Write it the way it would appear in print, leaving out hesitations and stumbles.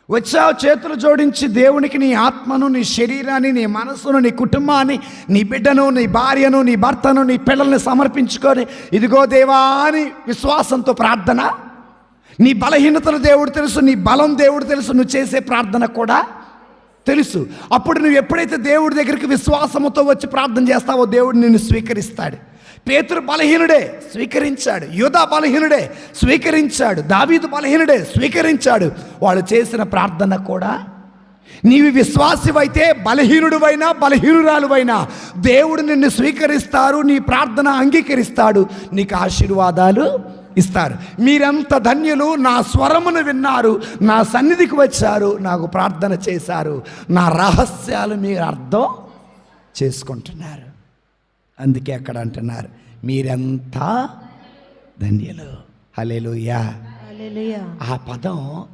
వచ్చావు చేతులు జోడించి దేవునికి నీ ఆత్మను, నీ శరీరాన్ని, నీ మనసును, నీ కుటుంబాన్ని, నీ బిడ్డను, నీ భార్యను, నీ భర్తను, నీ పిల్లల్ని సమర్పించుకొని, ఇదిగో దేవా అని విశ్వాసంతో ప్రార్థన. నీ బలహీనతలు దేవుడు తెలుసు, నీ బలం దేవుడు తెలుసు, నువ్వు చేసే ప్రార్థన కూడా తెలుసు. అప్పుడు నువ్వు ఎప్పుడైతే దేవుడి దగ్గరికి విశ్వాసముతో వచ్చి ప్రార్థన చేస్తావో దేవుడు నిన్ను స్వీకరిస్తాడు. పేతురు బలహీనుడే, స్వీకరించాడు. యూదా బలహీనుడే, స్వీకరించాడు. దావీదు బలహీనుడే, స్వీకరించాడు. వాళ్ళు చేసిన ప్రార్థన కూడా. నీవు విశ్వాసివైతే బలహీనుడివైనా బలహీనురాలువైనా దేవుడు నిన్ను స్వీకరిస్తారు, నీ ప్రార్థన అంగీకరిస్తాడు, నీకు ఆశీర్వాదాలు ఇస్తారు. మీరెంత ధన్యులు, నా స్వరమును విన్నారు, నా సన్నిధికి వచ్చారు, నాకు ప్రార్థన చేశారు, నా రహస్యాలు మీరు అర్థం చేసుకుంటున్నారు. అందుకే అక్కడ అంటున్నారు, మీరెంత ధన్యులు. హల్లెలూయా. ఆ పదం